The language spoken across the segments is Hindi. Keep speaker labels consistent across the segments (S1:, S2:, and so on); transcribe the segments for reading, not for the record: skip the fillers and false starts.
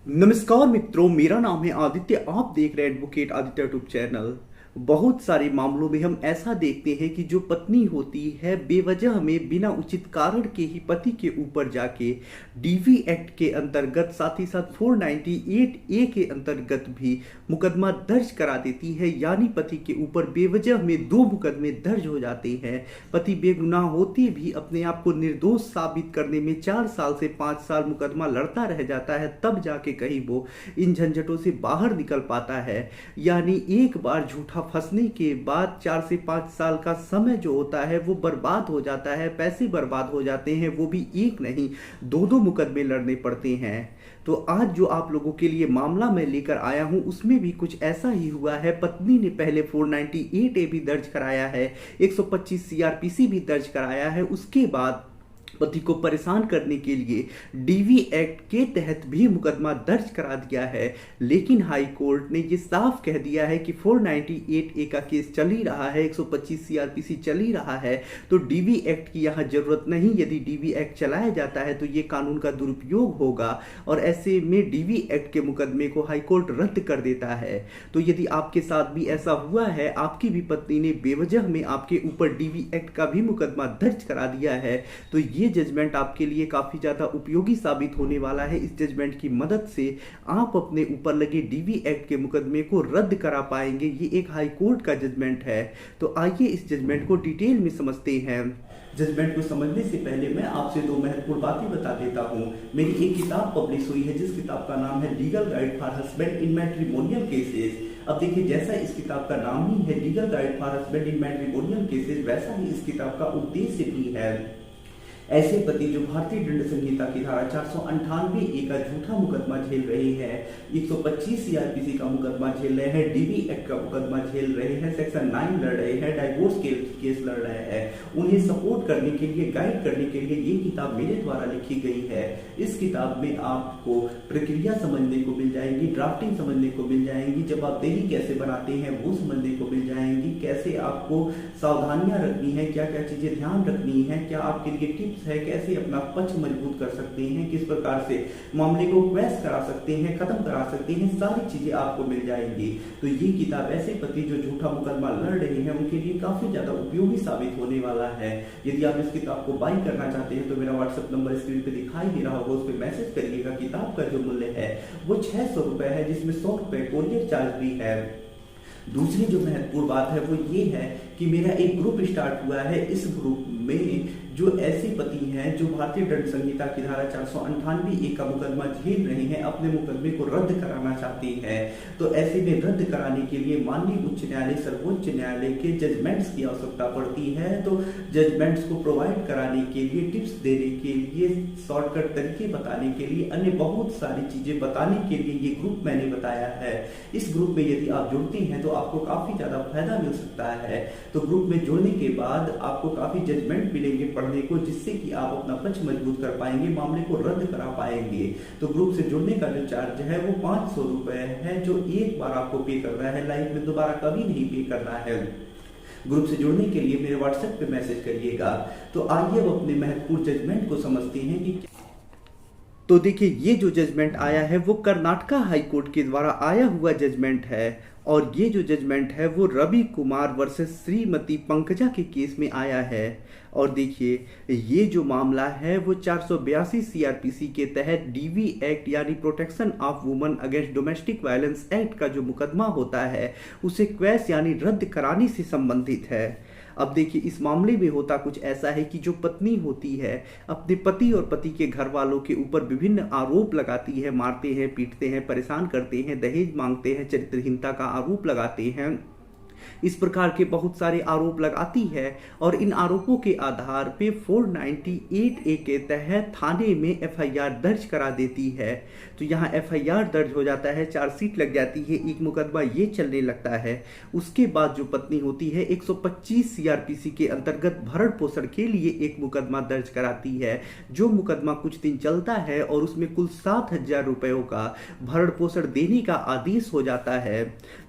S1: नमस्कार मित्रों, मेरा नाम है आदित्य। आप देख रहे हैं एडवोकेट आदित्य यूट्यूब चैनल। बहुत सारे मामलों में हम ऐसा देखते हैं कि जो पत्नी होती है बेवजह में बिना उचित कारण के ही पति के ऊपर जाके डीवी एक्ट के अंतर्गत साथ ही साथ 498 ए के अंतर्गत भी मुकदमा दर्ज करा देती है। यानी पति के ऊपर बेवजह में 2 मुकदमे दर्ज हो जाते हैं। पति बेगुनाह होते भी अपने आप को निर्दोष साबित करने में 4 साल से 5 साल मुकदमा लड़ता रह जाता है, तब जाके कहीं वो इन झंझटों से बाहर निकल पाता है। यानी एक बार झूठा फंसने के बाद 4 से 5 साल का समय जो होता है वो बर्बाद हो जाता है, पैसे बर्बाद हो जाते हैं, वो भी एक नहीं 2-2 मुकदमे लड़ने पड़ते हैं। तो आज जो आप लोगों के लिए मामला मैं लेकर आया हूं उसमें भी कुछ ऐसा ही हुआ है। पत्नी ने पहले 498 ए भी दर्ज कराया है, 125 सीआरपीसी भी दर्ज कराया है। उसके बाद पति को परेशान करने के लिए डीवी एक्ट के तहत भी मुकदमा दर्ज करा दिया है। लेकिन हाई कोर्ट ने ये साफ कह दिया है कि 498 ए का केस चल ही रहा है, 125 सीआरपीसी चल ही रहा है, तो डीवी एक्ट की यहाँ जरूरत नहीं। यदि डीवी एक्ट चलाया जाता है तो ये कानून का दुरुपयोग होगा और ऐसे में डीवी एक्ट के मुकदमे को हाई कोर्ट रद्द कर देता है। तो यदि आपके साथ भी ऐसा हुआ है, आपकी भी पत्नी ने बेवजह में आपके ऊपर डीवी एक्ट का भी मुकदमा दर्ज करा दिया है, तो ये जजमेंट आपके लिए काफी ज्यादा उपयोगी साबित होने वाला है। इस जजमेंट की मदद से आप अपने ऊपर लगे डीवी एक्ट के मुकदमे को रद्द करा पाएंगे। ये एक हाई कोर्ट का जजमेंट है। तो आइए इस जजमेंट को डिटेल में समझते हैं। जजमेंट को समझने से पहले मैं आपसे 2 महत्वपूर्ण बातें बता देता हूं। मेरी एक किताब पब्लिश हुई है जिस किताब का नाम है legal guide for husband in matrimonial cases. अब देखिए, जैसा इस किताब का नाम ही है legal guide for husband in matrimonial cases, वैसा ही इस किताब का उद्देश्य भी है। ऐसे पति जो भारतीय दंड संहिता की धारा 498 ए का झूठा मुकदमा झेल रहे हैं, 125 सीआरपीसी का मुकदमा झेल रहे हैं, डीवी एक्ट का मुकदमा झेल रहे हैं, सेक्शन 9 लड़ रहे हैं, डाइवोर्स केस लड़ रहे हैं, उन्हें सपोर्ट करने के लिए, गाइड करने के लिए ये किताब मेरे द्वारा लिखी गई है। इस किताब में आपको प्रक्रिया समझने को मिल जाएगी, ड्राफ्टिंग समझने को मिल जाएंगी, जवाबदेही कैसे बनाते हैं वो समझने को मिल जाएंगी, कैसे आपको सावधानियां रखनी है, क्या क्या चीजें ध्यान रखनी है, क्या आपके लिए टिप्स है, कैसे अपना पक्ष मजबूत कर सकते हैं, किस प्रकार से मामले को क्वेश करा सकते हैं, खत्म करा सकते हैं, सारी चीजें आपको मिल जाएंगी। तो ये किताब ऐसे पति जो झूठा मुकदमा लड़ रहे हैं उनके लिए काफी ज्यादा उपयोगी साबित होने वाला है। यदि आप इस किताब को बाई करना चाहते हैं तो मेरा व्हाट्सएप नंबर स्क्रीन पे दिखाई दे रहा होगा, उस पर मैसेज करिएगा। किताब का जो मूल्य है वो 600 रुपए है, जिसमें 100 रुपए कोरियर चार्ज भी है। दूसरी जो महत्वपूर्ण बात है वो ये है कि मेरा एक ग्रुप स्टार्ट हुआ है। इस ग्रुप में जो ऐसे पति हैं जो भारतीय दंड संहिता की धारा 498 ए का मुकदमा झेल रहे हैं, अपने मुकदमे को रद्द कराना चाहते हैं, तो ऐसे में रद्द कराने के लिए माननीय उच्च न्यायालय, सर्वोच्च न्यायालय के जजमेंट्स की आवश्यकता पड़ती है। तो जजमेंट्स को प्रोवाइड कराने के लिए, टिप्स देने के लिए, शॉर्टकट तरीके बताने के लिए, अन्य बहुत सारी चीजें बताने के लिए ये ग्रुप मैंने बताया है। इस ग्रुप में यदि आप जुड़ते हैं तो आपको काफी ज्यादा फायदा मिल सकता है। तो ग्रुप में जुड़ने के बाद आपको काफी जजमेंट मिलेंगे पढ़ने को, जिससे कि आप अपना पक्ष मजबूत कर पाएंगे, मामले को रद्द करा पाएंगे। तो ग्रुप से जुड़ने का जो चार्ज है वो 500 रुपए है, जो एक बार आपको पे करना है, लाइफ में दोबारा कभी नहीं पे करना है। ग्रुप से जुड़ने के लिए मेरे व्हाट्सएप पे मैसेज करिएगा। तो आइए अब अपने महत्वपूर्ण जजमेंट को समझते हैं कि तो देखिए, ये जो जजमेंट आया है वो कर्नाटका हाई कोर्ट के द्वारा आया हुआ जजमेंट है। और ये जो जजमेंट है वो रवि कुमार वर्सेस श्रीमती पंकजा के केस में आया है। और देखिए, ये जो मामला है वो 482 सीआरपीसी के तहत डीवी एक्ट यानी protection of woman against domestic violence act का जो मुकदमा होता है उसे क्वैश यानी रद्द कराने से संबंधित है। अब देखिए, इस मामले में होता कुछ ऐसा है कि जो पत्नी होती है अपने पति और पति के घर वालों के ऊपर विभिन्न आरोप लगाती है, मारते हैं, पीटते हैं, परेशान करते हैं, दहेज मांगते हैं, चरित्रहीनता का आरोप लगाते हैं, इस प्रकार के बहुत सारे आरोप लगाती है। और इन आरोपों के आधार पे 498 ए के तहत थाने में एफआईआर दर्ज करा देती है। तो यहाँ एफआईआर दर्ज हो जाता है, चार्जशीट लग जाती है, एक मुकदमा ये चलने लगता है। उसके बाद जो पत्नी होती है 125 सीआरपीसी के अंतर्गत भरण पोषण के लिए एक मुकदमा दर्ज कराती है। जो मुकदमा कुछ दिन चलता है और उसमें कुल 7,000 रुपयों का भरण पोषण देने का आदेश हो जाता है।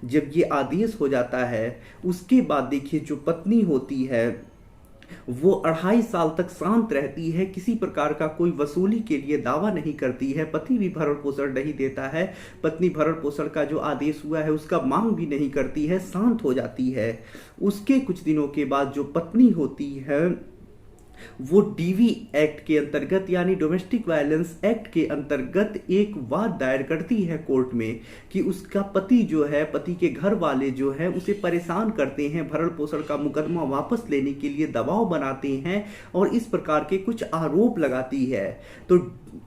S1: जब ये आदेश हो जाता है उसके बाद देखिए, जो पत्नी होती है वो 2.5 साल तक शांत रहती है, किसी प्रकार का कोई वसूली के लिए दावा नहीं करती है, पति भी भरण पोषण नहीं देता है, पत्नी भरण पोषण का जो आदेश हुआ है उसका मांग भी नहीं करती है, शांत हो जाती है। उसके कुछ दिनों के बाद जो पत्नी होती है वो डीवी एक्ट के अंतर्गत यानी डोमेस्टिक वायलेंस एक्ट के अंतर्गत एक वाद दायर करती है कोर्ट में कि उसका पति जो है, पति के घर वाले जो है उसे परेशान करते हैं, भरण पोषण का मुकदमा वापस लेने के लिए दबाव बनाते हैं और इस प्रकार के कुछ आरोप लगाती है। तो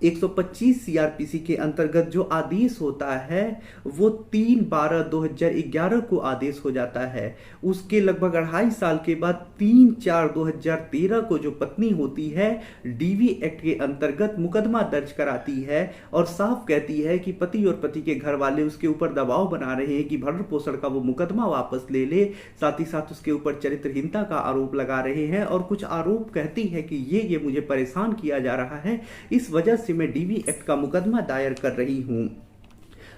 S1: 125 सीआरपीसी के अंतर्गत जो आदेश होता है वो 3/12/2011 को आदेश हो जाता है। उसके लगभग 2.5 साल के बाद 3/4/2013 को जो पत्नी होती है डीवी एक्ट के अंतर्गत मुकदमा दर्ज कराती है और साफ कहती है कि पति और पति के घर वाले उसके ऊपर दबाव बना रहे हैं कि भरण पोषण का वो मुकदमा वापस ले ले, साथ ही साथ उसके ऊपर चरित्रहीनता का आरोप लगा रहे हैं और कुछ आरोप कहती है कि ये मुझे परेशान किया जा रहा है, इस वजह से मैं डीवी एक्ट का मुकदमा दायर कर रही हूं।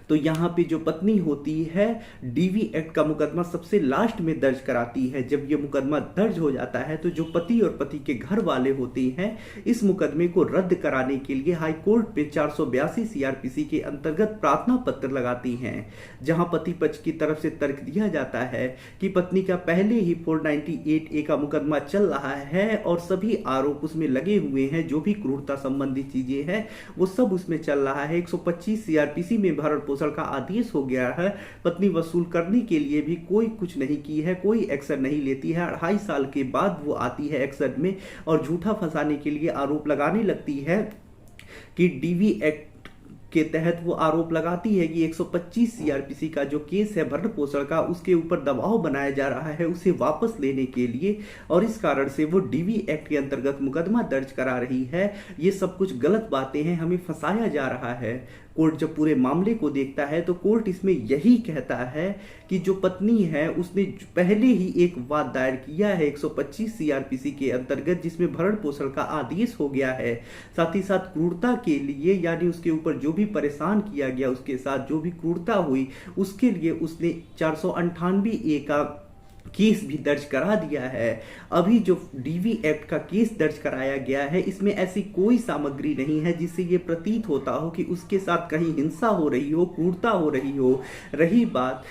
S1: तो यहाँ पे जो पत्नी होती है डीवी एक्ट का मुकदमा सबसे लास्ट में दर्ज कराती है। जब ये मुकदमा दर्ज हो जाता है तो जो पति और पति के घर वाले होते हैं इस मुकदमे को रद्द कराने के लिए हाई कोर्ट पे 482 सीआरपीसी के अंतर्गत प्रार्थना पत्र लगाती हैं, जहां पति पक्ष की तरफ से तर्क दिया जाता है कि पत्नी का पहले ही 498A का मुकदमा चल रहा है और सभी आरोप उसमें लगे हुए हैं, जो भी क्रूरता संबंधी चीजें हैं वो सब उसमें चल रहा है। 125 सीआरपीसी में भरण पोषण का आदेश हो गया है, पत्नी वसूल करने के लिए भी कोई कुछ नहीं की है, कोई एक्शन नहीं लेती है। 2.5 साल के बाद वो आती है एक्शन में और झूठा फंसाने के लिए आरोप लगाने लगती है कि डीवी एक्ट के तहत वो आरोप लगाती है कि 125 सीआरपीसी का जो केस है भरण पोषण का उसके ऊपर दबाव बनाया जा रहा है उसे वापस लेने के लिए, और इस कारण से वो डीवी एक्ट के अंतर्गत मुकदमा दर्ज करा रही है। ये सब कुछ गलत बातें हैं, हमें फंसाया जा रहा है। कोर्ट जब पूरे मामले को देखता है तो कोर्ट इसमें यही कहता है कि जो पत्नी है उसने पहले ही एक वाद दायर किया है 125 सीआरपीसी के अंतर्गत जिसमें भरण पोषण का आदेश हो गया है, साथ ही साथ क्रूरता के लिए यानी उसके ऊपर जो भी परेशान किया गया, उसके साथ जो भी क्रूरता हुई उसके लिए उसने 498A का केस भी दर्ज करा दिया है। अभी जो डीवी एक्ट का केस दर्ज कराया गया है इसमें ऐसी कोई सामग्री नहीं है जिससे ये प्रतीत होता हो कि उसके साथ कहीं हिंसा हो रही हो, क्रूरता हो रही हो। रही बात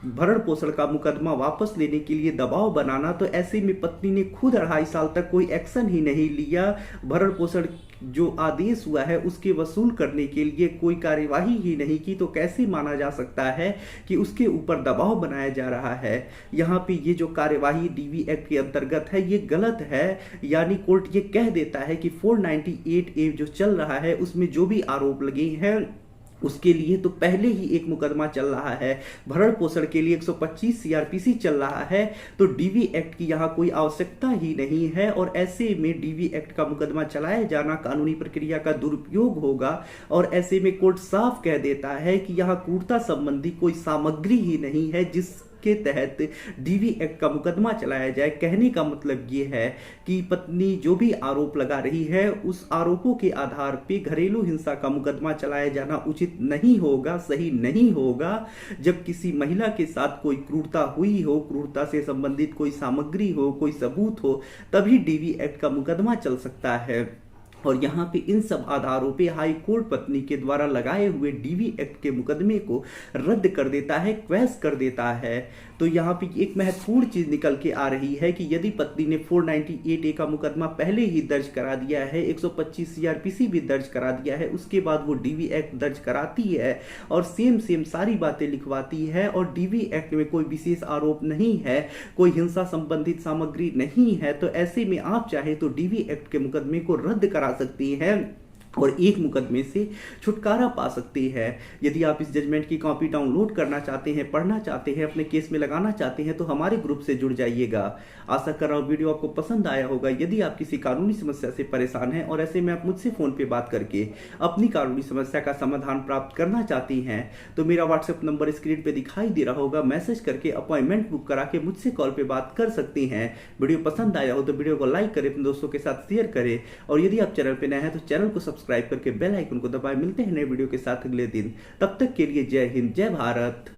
S1: भरण पोषण का मुकदमा वापस लेने के लिए दबाव बनाना, तो ऐसे में पत्नी ने खुद 2.5 साल तक कोई एक्शन ही नहीं लिया, भरण पोषण जो आदेश हुआ है उसके वसूल करने के लिए कोई कार्यवाही ही नहीं की, तो कैसे माना जा सकता है कि उसके ऊपर दबाव बनाया जा रहा है। यहाँ पे ये जो कार्यवाही डीवी एक्ट के अंतर्गत है ये गलत है, यानी कोर्ट ये कह देता है कि 498A जो चल रहा है उसमें जो भी आरोप लगे हैं उसके लिए तो पहले ही एक मुकदमा चल रहा है, भरण पोषण के लिए 125 सीआरपीसी चल रहा है, तो डीवी एक्ट की यहाँ कोई आवश्यकता ही नहीं है। और ऐसे में डीवी एक्ट का मुकदमा चलाया जाना कानूनी प्रक्रिया का दुरुपयोग होगा और ऐसे में कोर्ट साफ कह देता है कि यहाँ क्रूरता संबंधी कोई सामग्री ही नहीं है जिस के तहत डीवी एक्ट का मुकदमा चलाया जाए। कहने का मतलब ये है कि पत्नी जो भी आरोप लगा रही है उस आरोपों के आधार पे घरेलू हिंसा का मुकदमा चलाया जाना उचित नहीं होगा, सही नहीं होगा। जब किसी महिला के साथ कोई क्रूरता हुई हो, क्रूरता से संबंधित कोई सामग्री हो, कोई सबूत हो, तभी डीवी एक्ट का मुकदमा चल सकता है। और यहाँ पे इन सब आधारों पे हाई कोर्ट पत्नी के द्वारा लगाए हुए डीवी एक्ट के मुकदमे को रद्द कर देता है, क्वैश कर देता है। तो यहाँ पे एक महत्वपूर्ण चीज निकल के आ रही है कि यदि पत्नी ने 498A का मुकदमा पहले ही दर्ज करा दिया है, 125 सीआरपीसी भी दर्ज करा दिया है, उसके बाद वो डीवी एक्ट दर्ज कराती है और सेम सारी बातें लिखवाती है और डीवी एक्ट में कोई विशेष आरोप नहीं है, कोई हिंसा संबंधित सामग्री नहीं है, तो ऐसे में आप चाहे तो डीवी एक्ट के मुकदमे को रद्द करा सकती हैं और एक मुकदमे से छुटकारा पा सकते हैं। यदि आप इस जजमेंट की कॉपी डाउनलोड करना चाहते हैं, पढ़ना चाहते हैं, अपने केस में लगाना चाहते हैं तो हमारे ग्रुप से जुड़ जाइएगा। आशा कर रहा हूँ वीडियो आपको पसंद आया होगा। यदि आप किसी कानूनी समस्या से परेशान हैं और ऐसे में आप मुझसे फोन पे बात करके अपनी कानूनी समस्या का समाधान प्राप्त करना चाहती हैं तो मेरा व्हाट्सएप नंबर स्क्रीन पे दिखाई दे रहा होगा, मैसेज करके अपॉइंटमेंट बुक करा के मुझसे कॉल पे बात कर सकती हैं। वीडियो पसंद आया हो तो वीडियो को लाइक करें, अपने दोस्तों के साथ शेयर करें और यदि आप चैनल पे नए हैं तो चैनल को सब्सक्राइब करके बेल आइकन को दबाएं। मिलते हैं नए वीडियो के साथ अगले दिन, तब तक के लिए जय हिंद, जय भारत।